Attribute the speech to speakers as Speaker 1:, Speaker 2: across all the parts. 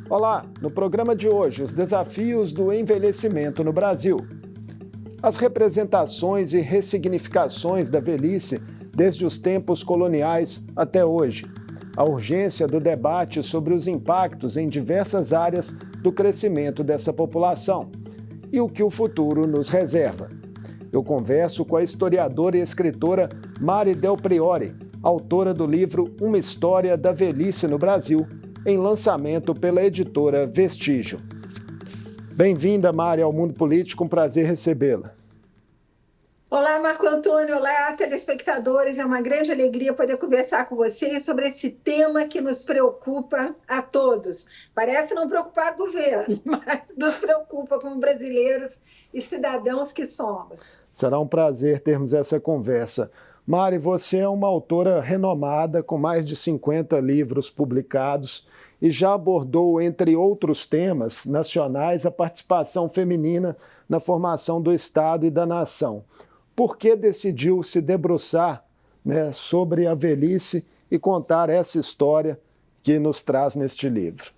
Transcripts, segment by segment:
Speaker 1: Olá, no programa de hoje, os desafios do envelhecimento no Brasil. As representações e ressignificações da velhice desde os tempos coloniais até hoje. A urgência do debate sobre os impactos em diversas áreas do crescimento dessa população e o que o futuro nos reserva. Eu converso com a historiadora e escritora Mari Del Priore, autora do livro Uma História da Velhice no Brasil, em lançamento pela editora Vestígio. Bem-vinda, Mari, ao Mundo Político, um prazer recebê-la.
Speaker 2: Olá, Marco Antônio, olá, telespectadores. É uma grande alegria poder conversar com vocês sobre esse tema que nos preocupa a todos. Parece não preocupar o governo, mas nos preocupa como brasileiros e cidadãos que somos.
Speaker 1: Será um prazer termos essa conversa. Mari, você é uma autora renomada, com mais de 50 livros publicados e já abordou, entre outros temas nacionais, a participação feminina na formação do Estado e da nação. Por que decidiu se debruçar, sobre a velhice e contar essa história que nos traz neste livro?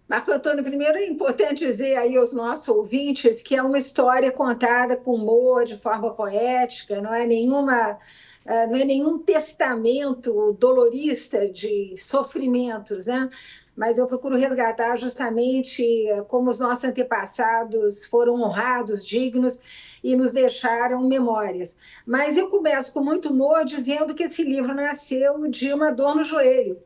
Speaker 2: Marco Antônio, primeiro é importante dizer aí aos nossos ouvintes que é uma história contada com humor, de forma poética, não é nenhum testamento dolorista de sofrimentos, né? Mas eu procuro resgatar justamente como os nossos antepassados foram honrados, dignos e nos deixaram memórias. Mas eu começo com muito humor dizendo que esse livro nasceu de uma dor no joelho.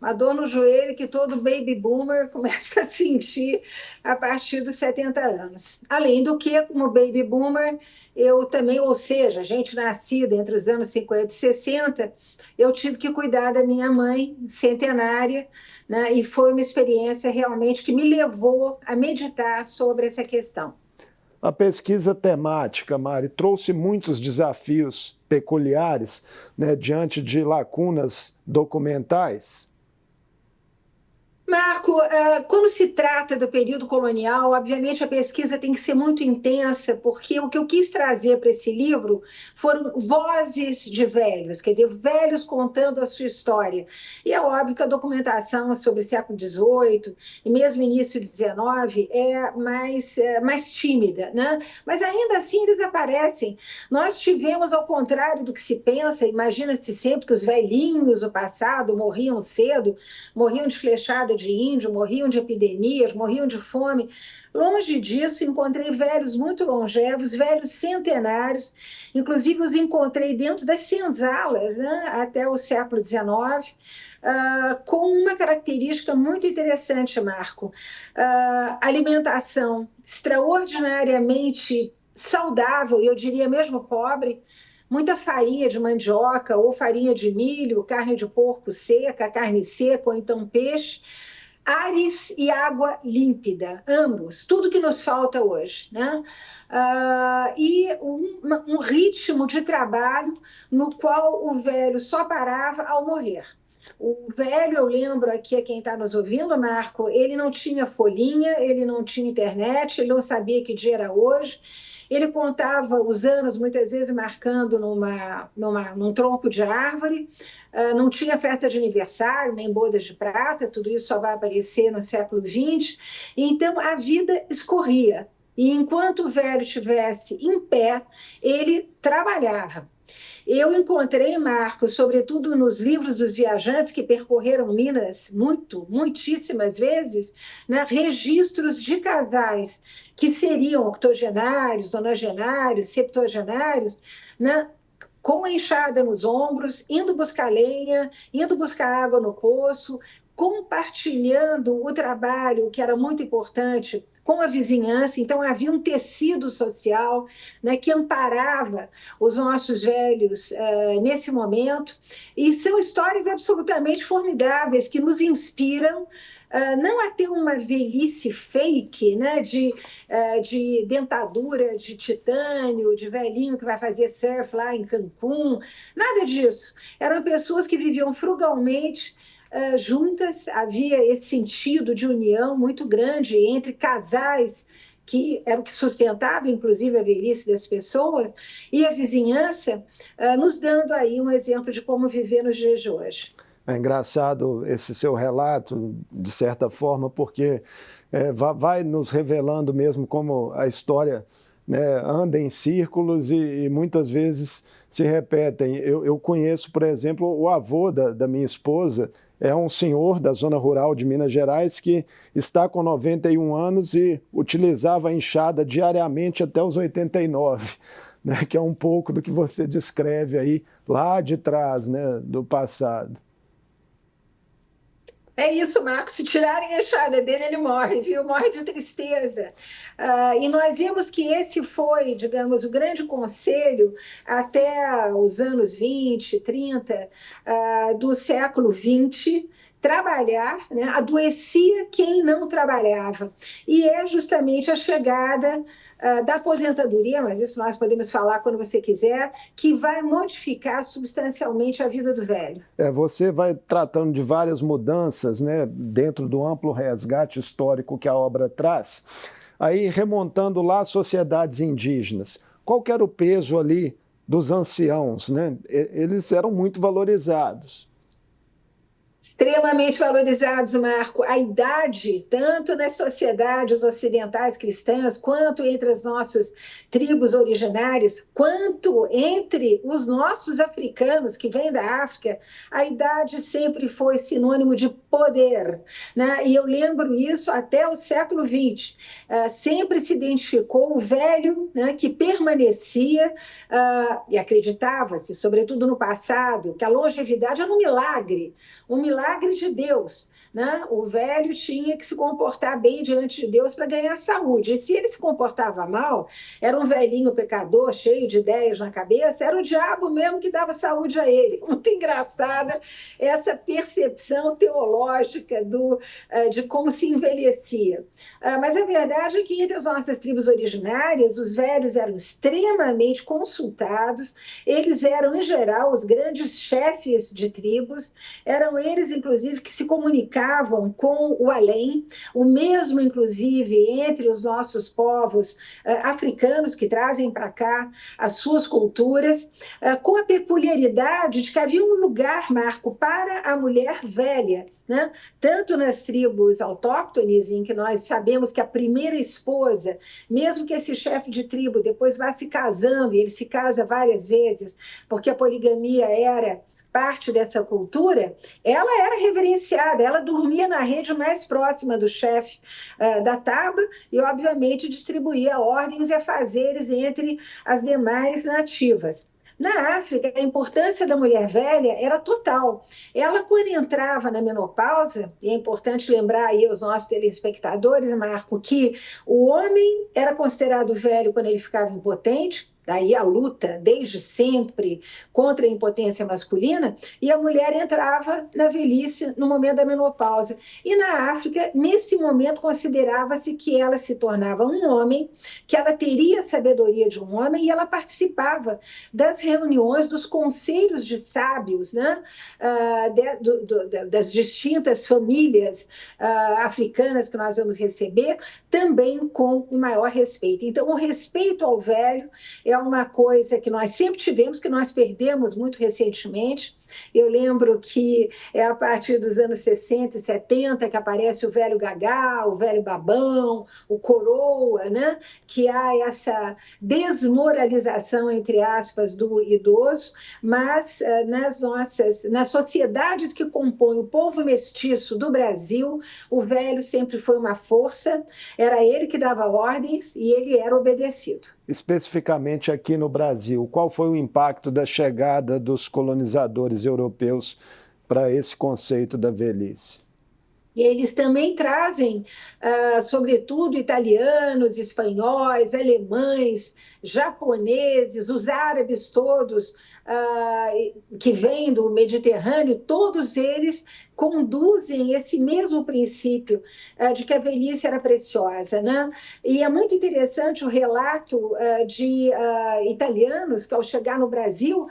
Speaker 2: Uma dor no joelho que todo baby boomer começa a sentir a partir dos 70 anos. Além do que, como baby boomer, eu também, ou seja, gente nascida entre os anos 50 e 60, eu tive que cuidar da minha mãe centenária, né? E foi uma experiência realmente que me levou a meditar sobre essa questão.
Speaker 1: A pesquisa temática, Mari, trouxe muitos desafios peculiares, diante de lacunas documentais.
Speaker 2: Marco, quando se trata do período colonial, obviamente a pesquisa tem que ser muito intensa, porque o que eu quis trazer para esse livro foram vozes de velhos, quer dizer, velhos contando a sua história. E é óbvio que a documentação sobre o século XVIII e mesmo início do XIX é mais tímida, né? Mas ainda assim eles aparecem. Nós tivemos, ao contrário do que se pensa, imagina-se sempre que os velhinhos do passado morriam cedo, morriam de flechada de índio, morriam de epidemias, morriam de fome. Longe disso, encontrei velhos muito longevos, velhos centenários, inclusive os encontrei dentro das senzalas, né, até o século XIX, com uma característica muito interessante, Marco. Alimentação extraordinariamente saudável, e eu diria mesmo pobre, muita farinha de mandioca ou farinha de milho, carne de porco seca, carne seca ou então peixe, ares e água límpida, ambos, tudo que nos falta hoje, né? E um ritmo de trabalho no qual o velho só parava ao morrer. O velho, eu lembro aqui a quem está nos ouvindo, Marco, ele não tinha folhinha, ele não tinha internet, ele não sabia que dia era hoje. Ele contava os anos, muitas vezes marcando num tronco de árvore, não tinha festa de aniversário, nem bodas de prata, tudo isso só vai aparecer no século XX. Então, a vida escorria. E enquanto o velho estivesse em pé, ele trabalhava. Eu encontrei, Marcos, sobretudo nos livros dos viajantes que percorreram Minas muitíssimas vezes, né, registros de casais que seriam octogenários, nonagenários, septuagenários, né, com a enxada nos ombros, indo buscar lenha, indo buscar água no poço, compartilhando o trabalho, que era muito importante, com a vizinhança. Então, havia um tecido social, né, que amparava os nossos velhos nesse momento. E são histórias absolutamente formidáveis que nos inspiram não a ter uma velhice fake, né, de dentadura de titânio, de velhinho que vai fazer surf lá em Cancún, nada disso. Eram pessoas que viviam frugalmente, juntas, havia esse sentido de união muito grande entre casais que era o que sustentava, inclusive, a velhice das pessoas, e a vizinhança, nos dando aí um exemplo de como viver nos dias de hoje.
Speaker 1: É engraçado esse seu relato, de certa forma, porque vai nos revelando mesmo como a história, né, anda em círculos e muitas vezes se repetem. Eu conheço, por exemplo, o avô da minha esposa, é um senhor da zona rural de Minas Gerais que está com 91 anos e utilizava a enxada diariamente até os 89, né, que é um pouco do que você descreve aí lá de trás, né, do passado.
Speaker 2: É isso, Marcos. Se tirarem a enxada dele, ele morre, viu? Morre de tristeza. E nós vimos que esse foi, digamos, o grande conselho até os anos 20, 30 do século 20. Trabalhar, né? Adoecia quem não trabalhava. E é justamente a chegada da aposentadoria, mas isso nós podemos falar quando você quiser, que vai modificar substancialmente a vida do velho.
Speaker 1: Você vai tratando de várias mudanças, né, dentro do amplo resgate histórico que a obra traz. Aí, remontando lá às sociedades indígenas, qual que era o peso ali dos anciãos, né? Eles eram muito valorizados.
Speaker 2: Extremamente valorizados, Marco. A idade, tanto nas sociedades ocidentais cristãs, quanto entre as nossas tribos originárias, quanto entre os nossos africanos que vêm da África, a idade sempre foi sinônimo de poder, né? E eu lembro isso até o século XX. Sempre se identificou o velho, né, que permanecia e acreditava-se, sobretudo no passado, que a longevidade era um milagre de Deus. Né? O velho tinha que se comportar bem diante de Deus para ganhar saúde. E se ele se comportava mal, era um velhinho pecador, cheio de ideias na cabeça, era o diabo mesmo que dava saúde a ele. Muito engraçada essa percepção teológica de como se envelhecia. Mas a verdade é que entre as nossas tribos originárias, os velhos eram extremamente consultados, eles eram, em geral, os grandes chefes de tribos, eram eles, inclusive, que se comunicavam com o além, o mesmo, inclusive, entre os nossos povos africanos que trazem para cá as suas culturas, com a peculiaridade de que havia um lugar, Marco, para a mulher velha, né? Tanto nas tribos autóctones, em que nós sabemos que a primeira esposa, mesmo que esse chefe de tribo depois vá se casando, e ele se casa várias vezes, porque a poligamia era parte dessa cultura, ela era reverenciada, ela dormia na rede mais próxima do chefe da taba e, obviamente, distribuía ordens e afazeres entre as demais nativas. Na África, a importância da mulher velha era total. Ela, quando entrava na menopausa, e é importante lembrar aí aos nossos telespectadores, Marco, que o homem era considerado velho quando ele ficava impotente, daí a luta desde sempre contra a impotência masculina, e a mulher entrava na velhice no momento da menopausa. E na África, nesse momento, considerava-se que ela se tornava um homem, que ela teria a sabedoria de um homem, e ela participava das reuniões, dos conselhos de sábios, né? Das distintas famílias africanas que nós vamos receber, também com o maior respeito. Então, o respeito ao velho é uma coisa que nós sempre tivemos, que nós perdemos muito recentemente. Eu lembro que é a partir dos anos 60 e 70 que aparece o velho gagá, o velho babão, o coroa, né? Que há essa desmoralização, entre aspas, do idoso, mas nas sociedades que compõem o povo mestiço do Brasil, o velho sempre foi uma força, era ele que dava ordens e ele era obedecido.
Speaker 1: Especificamente aqui no Brasil, qual foi o impacto da chegada dos colonizadores europeus para esse conceito da velhice?
Speaker 2: E eles também trazem, sobretudo, italianos, espanhóis, alemães, japoneses, os árabes todos, que vêm do Mediterrâneo, todos eles conduzem esse mesmo princípio de que a velhice era preciosa, né? E é muito interessante o relato de italianos que, ao chegar no Brasil,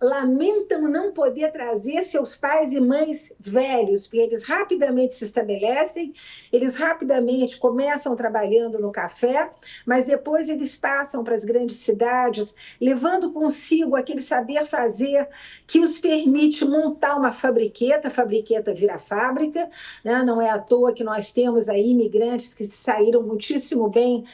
Speaker 2: lamentam não poder trazer seus pais e mães velhos, porque eles rapidamente se estabelecem, eles rapidamente começam trabalhando no café, mas depois eles passam para as grandes cidades, levando consigo aquele saber fazer que os permite montar uma fabriqueta, a fabriqueta vira fábrica, né? Não é à toa que nós temos aí imigrantes que se saíram muitíssimo bem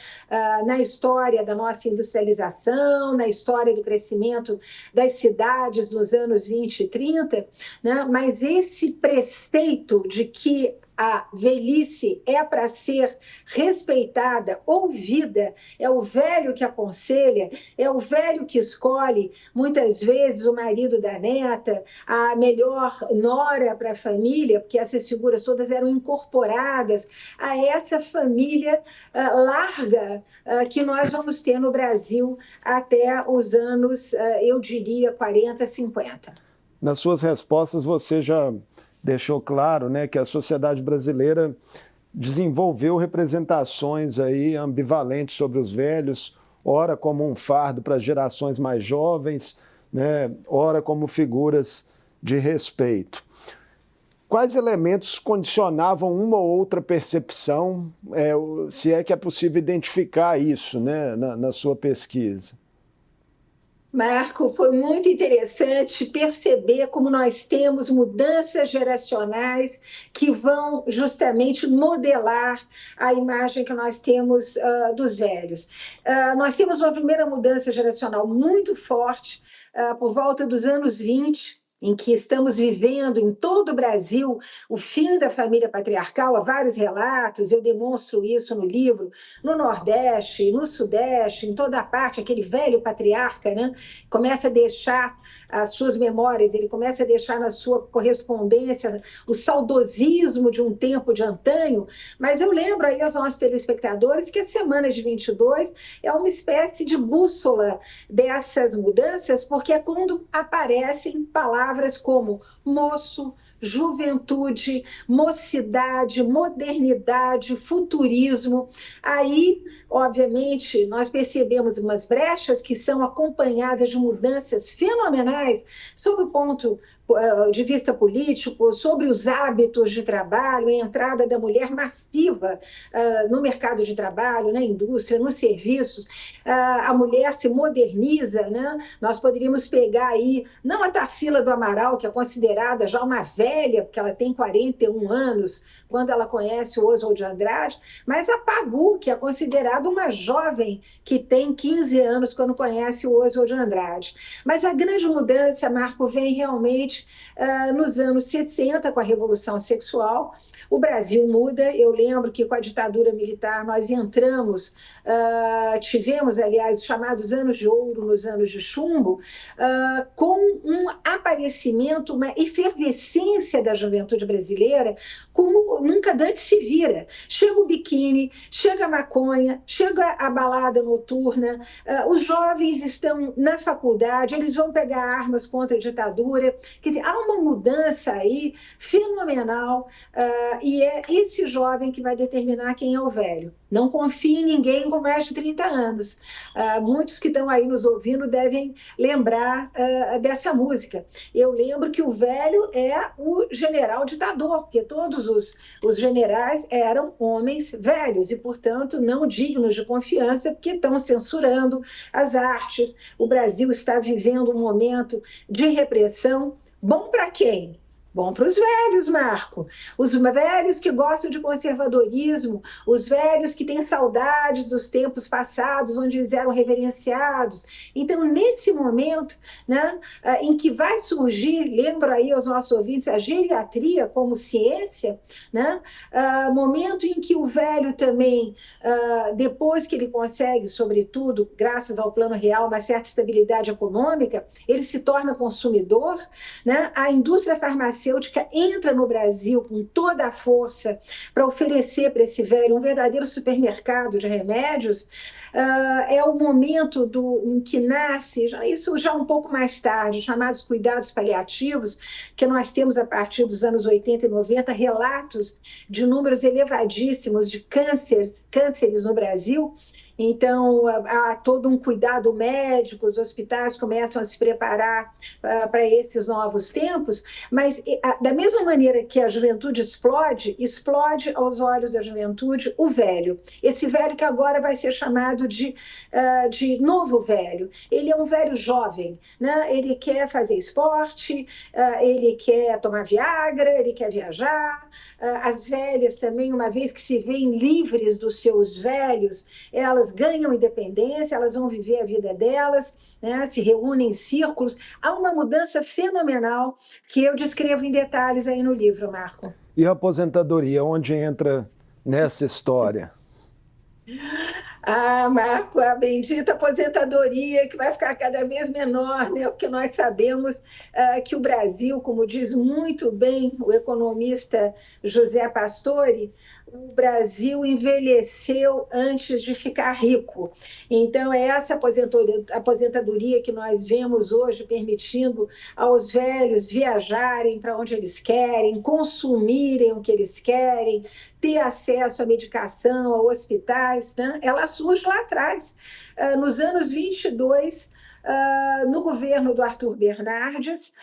Speaker 2: na história da nossa industrialização, na história do crescimento das cidades nos anos 20 e 30, né? Mas esse preceito de que a velhice é para ser respeitada, ouvida, é o velho que aconselha, é o velho que escolhe, muitas vezes, o marido da neta, a melhor nora para a família, porque essas figuras todas eram incorporadas a essa família larga que nós vamos ter no Brasil até os anos, eu diria, 40, 50.
Speaker 1: Nas suas respostas, você já deixou claro, né, que a sociedade brasileira desenvolveu representações aí ambivalentes sobre os velhos, ora como um fardo para gerações mais jovens, né, ora como figuras de respeito. Quais elementos condicionavam uma ou outra percepção, se é que é possível identificar isso, né, na sua pesquisa?
Speaker 2: Marco, foi muito interessante perceber como nós temos mudanças geracionais que vão justamente modelar a imagem que nós temos dos velhos. Nós temos uma primeira mudança geracional muito forte por volta dos anos 20, em que estamos vivendo em todo o Brasil o fim da família patriarcal. Há vários relatos, eu demonstro isso no livro, no Nordeste, no Sudeste, em toda a parte, aquele velho patriarca, né, começa a deixar as suas memórias, ele começa a deixar na sua correspondência o saudosismo de um tempo de antanho, mas eu lembro aí aos nossos telespectadores que a Semana de 22 é uma espécie de bússola dessas mudanças, porque é quando aparecem palavras como moço, juventude, mocidade, modernidade, futurismo. Aí, obviamente, nós percebemos umas brechas que são acompanhadas de mudanças fenomenais sob o ponto de vista político, sobre os hábitos de trabalho, a entrada da mulher massiva no mercado de trabalho, na indústria, nos serviços. A mulher se moderniza, né? Nós poderíamos pegar aí, não a Tarsila do Amaral, que é considerada já uma velha, porque ela tem 41 anos, quando ela conhece o Oswald de Andrade, mas a Pagu, que é considerada uma jovem que tem 15 anos quando conhece o Oswald de Andrade. Mas a grande mudança, Marco, vem realmente nos anos 60, com a Revolução Sexual. O Brasil muda. Eu lembro que com a ditadura militar nós entramos, tivemos, aliás, os chamados anos de ouro nos anos de chumbo, com um aparecimento, uma efervescência da juventude brasileira como nunca antes se vira. Chega o biquíni, chega a maconha, chega a balada noturna, os jovens estão na faculdade, eles vão pegar armas contra a ditadura. Quer dizer, há uma mudança aí fenomenal, e é esse jovem que vai determinar quem é o velho. Não confie em ninguém com mais de 30 anos. Muitos que estão aí nos ouvindo devem lembrar dessa música. Eu lembro que o velho é o general ditador, porque todos os generais eram homens velhos e, portanto, não dignos de confiança, porque estão censurando as artes. O Brasil está vivendo um momento de repressão. Bom para quem? Bom para os velhos, Marco. Os velhos que gostam de conservadorismo, os velhos que têm saudades dos tempos passados, onde eles eram reverenciados. Então, nesse momento, né, em que vai surgir, lembro aí aos nossos ouvintes, a geriatria como ciência, né, momento em que o velho também, depois que ele consegue, sobretudo, graças ao Plano Real, uma certa estabilidade econômica, ele se torna consumidor, né, a indústria farmacêutica farmacêutica entra no Brasil com toda a força para oferecer para esse velho um verdadeiro supermercado de remédios, é o momento em que nasce, isso já um pouco mais tarde, chamados cuidados paliativos, que nós temos a partir dos anos 80 e 90, relatos de números elevadíssimos de cânceres no Brasil. Então, há todo um cuidado médico, os hospitais começam a se preparar para esses novos tempos, mas da mesma maneira que a juventude explode aos olhos da juventude o velho. Esse velho que agora vai ser chamado de novo velho. Ele é um velho jovem, né? Ele quer fazer esporte, ele quer tomar Viagra, ele quer viajar. As velhas também, uma vez que se veem livres dos seus velhos, elas ganham independência, elas vão viver a vida delas, né? Se reúnem em círculos. Há uma mudança fenomenal que eu descrevo em detalhes aí no livro, Marco.
Speaker 1: E a aposentadoria, onde entra nessa história?
Speaker 2: Marco, a bendita aposentadoria que vai ficar cada vez menor, né? Porque nós sabemos que o Brasil, como diz muito bem o economista José Pastore, o Brasil envelheceu antes de ficar rico. Então, é essa aposentadoria que nós vemos hoje permitindo aos velhos viajarem para onde eles querem, consumirem o que eles querem, ter acesso à medicação, a hospitais, né? Ela surge lá atrás, nos anos 22, no governo do Arthur Bernardes,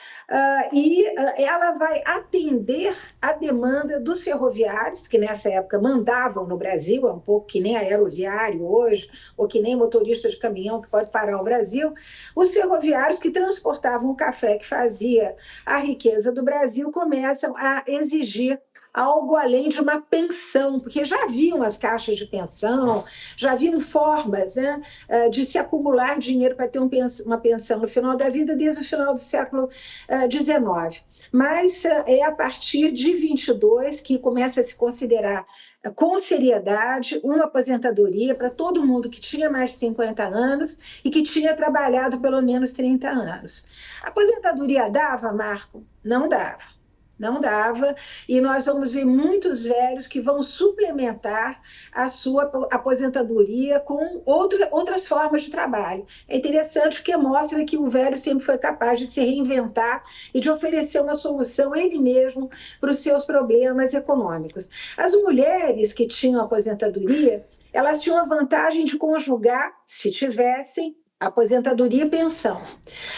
Speaker 2: e ela vai atender a demanda dos ferroviários, que nessa época mandavam no Brasil, é um pouco que nem aeroviário hoje, ou que nem motorista de caminhão que pode parar o Brasil. Os ferroviários que transportavam o café que fazia a riqueza do Brasil começam a exigir algo além de uma pensão, porque já haviam as caixas de pensão, já haviam formas, né, de se acumular dinheiro para ter uma pensão no final da vida, desde o final do século XIX. Mas é a partir de 22 que começa a se considerar com seriedade uma aposentadoria para todo mundo que tinha mais de 50 anos e que tinha trabalhado pelo menos 30 anos. A aposentadoria dava, Marco? Não dava. Não dava, e nós vamos ver muitos velhos que vão suplementar a sua aposentadoria com outras formas de trabalho. É interessante porque mostra que o velho sempre foi capaz de se reinventar e de oferecer uma solução ele mesmo para os seus problemas econômicos. As mulheres que tinham aposentadoria, elas tinham a vantagem de conjugar, se tivessem, aposentadoria e pensão.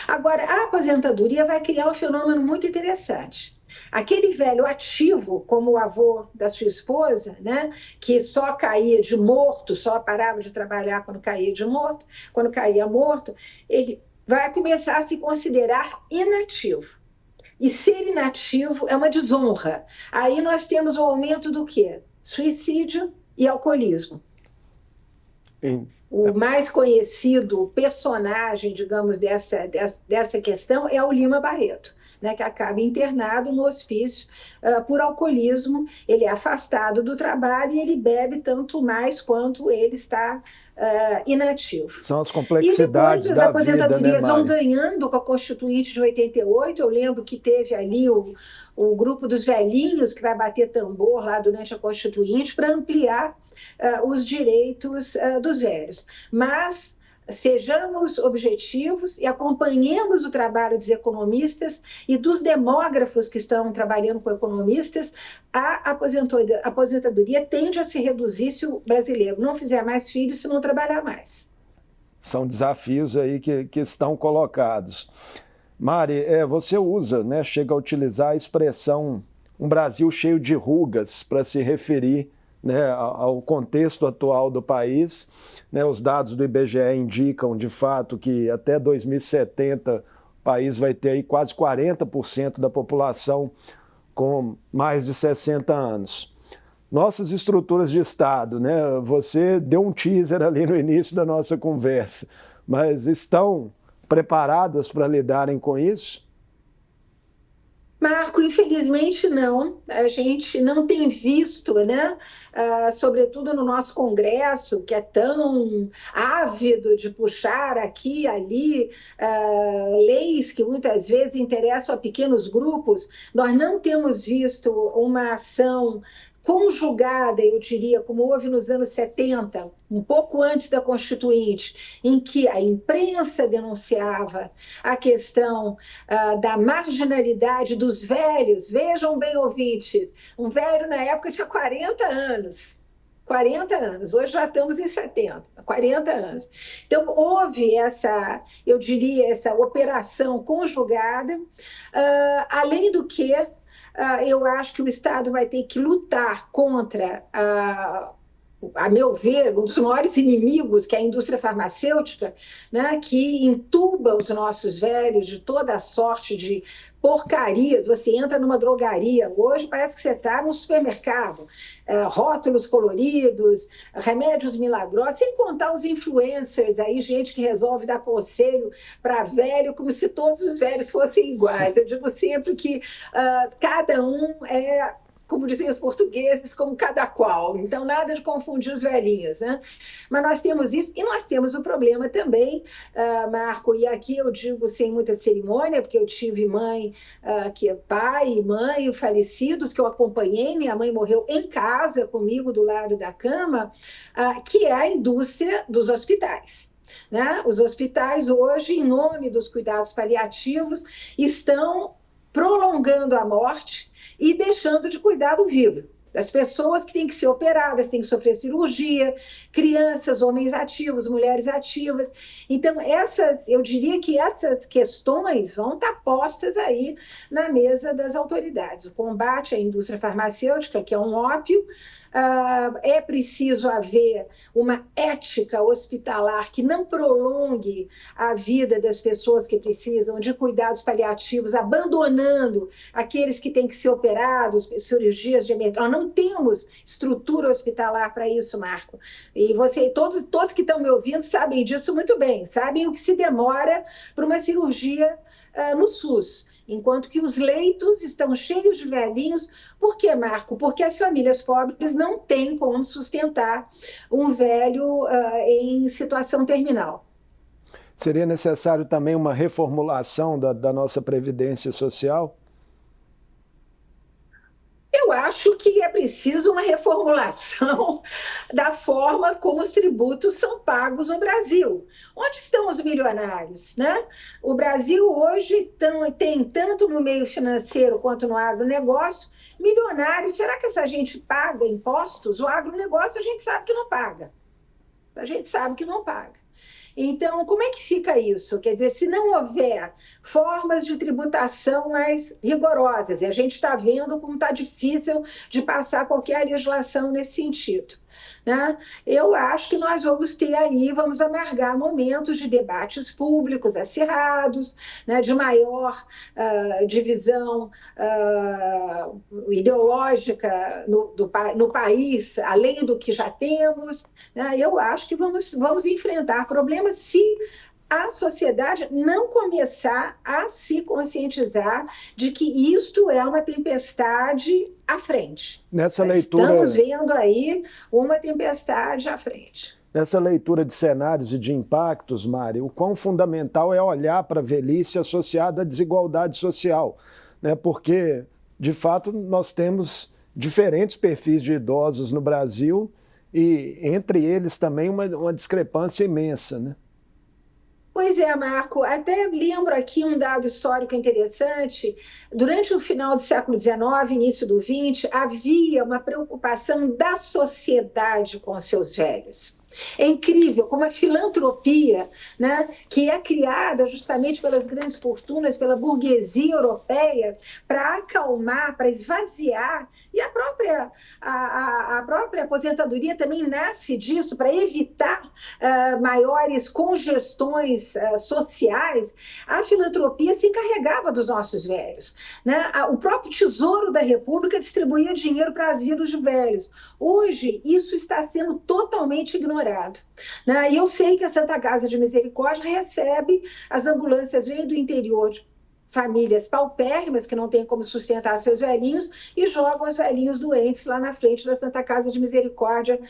Speaker 2: Agora, a aposentadoria vai criar um fenômeno muito interessante. Aquele velho ativo, como o avô da sua esposa, né, que só caía de morto, só parava de trabalhar quando caía de morto, quando caía morto, ele vai começar a se considerar inativo. E ser inativo é uma desonra. Aí nós temos o aumento do quê? Suicídio e alcoolismo. O mais conhecido personagem, digamos, dessa questão é o Lima Barreto, né, que acaba internado no hospício por alcoolismo. Ele é afastado do trabalho e ele bebe tanto mais quanto ele está inativo.
Speaker 1: São as complexidades da vida, né, Mari?
Speaker 2: E depois as aposentadorias vão ganhando com a Constituinte de 88. Eu lembro que teve ali o grupo dos velhinhos que vai bater tambor lá durante a Constituinte para ampliar os direitos dos velhos. Mas sejamos objetivos e acompanhemos o trabalho dos economistas e dos demógrafos que estão trabalhando com economistas. A aposentadoria tende a se reduzir se o brasileiro não fizer mais filhos, se não trabalhar mais.
Speaker 1: São desafios aí que estão colocados. Mari, você usa, né, chega a utilizar a expressão um Brasil cheio de rugas para se referir, né, ao contexto atual do país. Né, os dados do IBGE indicam, de fato, que até 2070 o país vai ter aí quase 40% da população com mais de 60 anos. Nossas estruturas de Estado, né, você deu um teaser ali no início da nossa conversa, mas estão preparadas para lidarem com isso?
Speaker 2: Marco, infelizmente não. A gente não tem visto, né? Sobretudo no nosso Congresso, que é tão ávido de puxar aqui e ali leis que muitas vezes interessam a pequenos grupos, nós não temos visto uma ação conjugada, eu diria, como houve nos anos 70, um pouco antes da Constituinte, em que a imprensa denunciava a questão da marginalidade dos velhos. Vejam bem, ouvintes, um velho na época tinha 40 anos. 40 anos, hoje já estamos em 70, 40 anos. Então, houve essa, eu diria, essa operação conjugada, além do que eu acho que o Estado vai ter que lutar contra a meu ver, um dos maiores inimigos, que é a indústria farmacêutica, né, que entuba os nossos velhos de toda sorte de porcarias. Você entra numa drogaria hoje, parece que você está num supermercado. Rótulos coloridos, remédios milagrosos, sem contar os influencers aí, gente que resolve dar conselho para velho, como se todos os velhos fossem iguais. Eu digo sempre que cada um é, como diziam os portugueses, como cada qual. Então, nada de confundir os velhinhos, né? Mas nós temos isso, e nós temos o problema também, Marco, e aqui eu digo sem muita cerimônia, porque eu tive mãe, pai e mãe falecidos, que eu acompanhei, minha mãe morreu em casa comigo, do lado da cama, que é a indústria dos hospitais. Né? Os hospitais hoje, em nome dos cuidados paliativos, estão prolongando a morte e deixando de cuidar do vivo, das pessoas que têm que ser operadas, têm que sofrer cirurgia, crianças, homens ativos, mulheres ativas. Então, eu diria que essas questões vão estar postas aí na mesa das autoridades. O combate à indústria farmacêutica, que é um ópio, é preciso haver uma ética hospitalar que não prolongue a vida das pessoas que precisam de cuidados paliativos, abandonando aqueles que têm que ser operados, cirurgias de emergência. Nós não temos estrutura hospitalar para isso, Marco. E todos que estão me ouvindo sabem disso muito bem, sabem o que se demora para uma cirurgia no SUS. Enquanto que os leitos estão cheios de velhinhos. Por quê, Marco? Porque as famílias pobres não têm como sustentar um velho em situação terminal.
Speaker 1: Seria necessário também uma reformulação da nossa Previdência Social?
Speaker 2: Eu acho que é preciso uma reformulação da forma como os tributos são pagos no Brasil. Onde estão os milionários? Né? O Brasil hoje tem, tanto no meio financeiro quanto no agronegócio, milionários. Será que essa gente paga impostos? O agronegócio a gente sabe que não paga. A gente sabe que não paga. Então, como é que fica isso? Quer dizer, se não houver formas de tributação mais rigorosas, e a gente está vendo como está difícil de passar qualquer legislação nesse sentido, né? Eu acho que nós vamos amargar momentos de debates públicos acirrados, né, de maior divisão ideológica no país, além do que já temos, né? Eu acho que vamos enfrentar problemas se a sociedade não começar a se conscientizar de que isto é uma tempestade à frente.
Speaker 1: Nessa
Speaker 2: Nós
Speaker 1: leitura,
Speaker 2: estamos vendo aí uma tempestade à frente.
Speaker 1: nessa leitura de cenários e de impactos, Mari, o quão fundamental é olhar para a velhice associada à desigualdade social, né? Porque, de fato, nós temos diferentes perfis de idosos no Brasil e, entre eles, também uma discrepância imensa, né?
Speaker 2: Pois é, Marco, até lembro aqui um dado histórico interessante. Durante o final do século XIX, início do XX, havia uma preocupação da sociedade com os seus velhos. É incrível como a filantropia, né, que é criada justamente pelas grandes fortunas, pela burguesia europeia, para acalmar, para esvaziar, e a própria aposentadoria também nasce disso, para evitar maiores congestões sociais. A filantropia se encarregava dos nossos velhos. Né? O próprio Tesouro da República distribuía dinheiro para asilos de velhos. Hoje, isso está sendo totalmente ignorado. Né? E eu sei que a Santa Casa de Misericórdia recebe as ambulâncias, vêm do interior famílias paupérrimas que não têm como sustentar seus velhinhos e jogam os velhinhos doentes lá na frente da Santa Casa de Misericórdia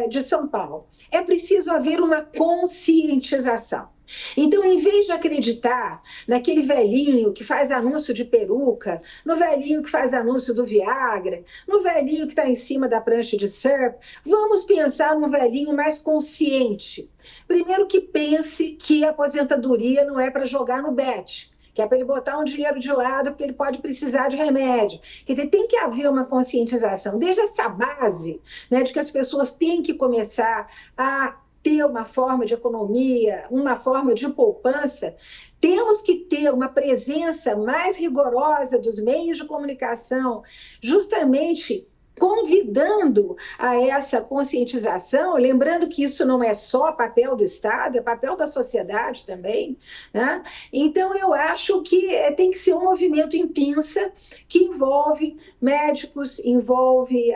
Speaker 2: de São Paulo. É preciso haver uma conscientização. Então, em vez de acreditar naquele velhinho que faz anúncio de peruca, no velhinho que faz anúncio do Viagra, no velhinho que está em cima da prancha de surf, vamos pensar num velhinho mais consciente. Primeiro, que pense que a aposentadoria não é para jogar no bet, que é para ele botar um dinheiro de lado porque ele pode precisar de remédio. Quer dizer, tem que haver uma conscientização, desde essa base, né, de que as pessoas têm que começar a ter uma forma de economia, uma forma de poupança. Temos que ter uma presença mais rigorosa dos meios de comunicação, justamente convidando a essa conscientização, lembrando que isso não é só papel do Estado, é papel da sociedade também, né? Então, eu acho que tem que ser um movimento em pinça que envolve médicos, envolve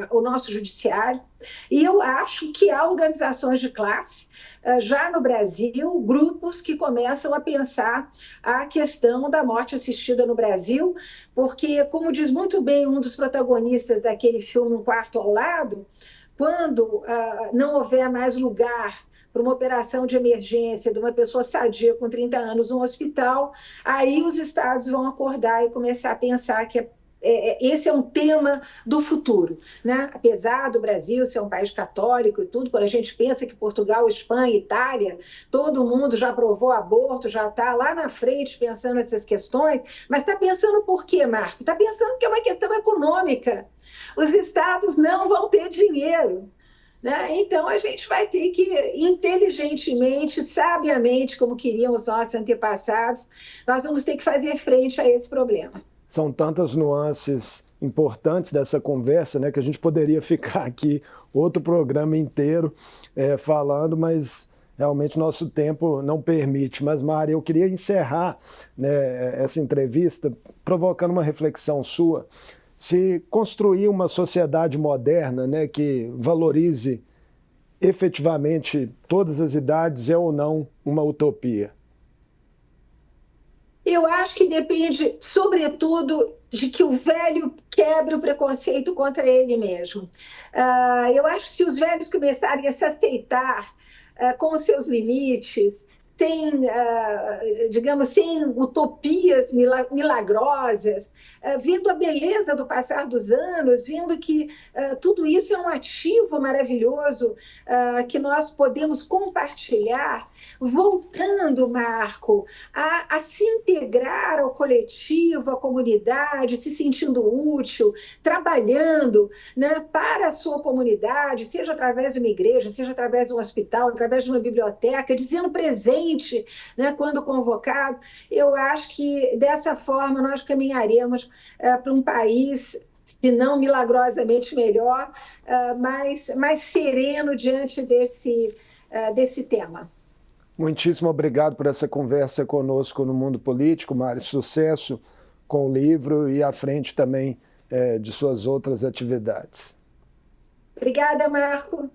Speaker 2: o nosso judiciário, e eu acho que há organizações de classe, já no Brasil, grupos que começam a pensar a questão da morte assistida no Brasil, porque, como diz muito bem um dos protagonistas daquele filme Um Quarto ao Lado, quando não houver mais lugar para uma operação de emergência de uma pessoa sadia com 30 anos no hospital, aí os estados vão acordar e começar a pensar que esse é um tema do futuro, né? Apesar do Brasil ser um país católico e tudo, quando a gente pensa que Portugal, Espanha, Itália, todo mundo já aprovou aborto, já está lá na frente pensando nessas questões, mas está pensando por quê, Marco? Está pensando que é uma questão econômica. Os estados não vão ter dinheiro, né? Então, a gente vai ter que, inteligentemente, sabiamente, como queriam os nossos antepassados, nós vamos ter que fazer frente a esse problema.
Speaker 1: São tantas nuances importantes dessa conversa, né, que a gente poderia ficar aqui outro programa inteiro falando, mas realmente nosso tempo não permite. Mas, Mari, eu queria encerrar, né, essa entrevista provocando uma reflexão sua. Se construir uma sociedade moderna, né, que valorize efetivamente todas as idades é ou não uma utopia?
Speaker 2: Eu acho que depende, sobretudo, de que o velho quebre o preconceito contra ele mesmo. Eu acho que se os velhos começarem a se aceitar com os seus limites, digamos, sem utopias milagrosas, vendo a beleza do passar dos anos, vendo que tudo isso é um ativo maravilhoso que nós podemos compartilhar, voltando, Marco, a se integrar ao coletivo, à comunidade, se sentindo útil, trabalhando, né, para a sua comunidade, seja através de uma igreja, seja através de um hospital, através de uma biblioteca, dizendo presente, né, quando convocado. Eu acho que dessa forma nós caminharemos para um país, se não milagrosamente melhor, mais sereno diante desse tema.
Speaker 1: Muitíssimo obrigado por essa conversa conosco no Mundo Político, Mari. Sucesso com o livro e à frente também de suas outras atividades.
Speaker 2: Obrigada, Marco.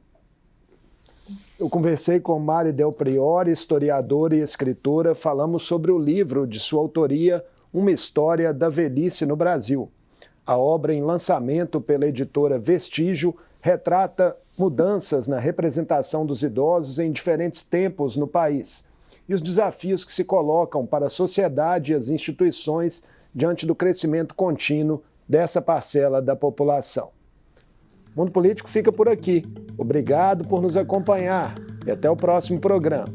Speaker 1: Eu conversei com Mari Del Priore, historiadora e escritora. Falamos sobre o livro de sua autoria, Uma História da Velhice no Brasil. A obra, em lançamento pela editora Vestígio, retrata mudanças na representação dos idosos em diferentes tempos no país e os desafios que se colocam para a sociedade e as instituições diante do crescimento contínuo dessa parcela da população. O Mundo Político fica por aqui. Obrigado por nos acompanhar e até o próximo programa.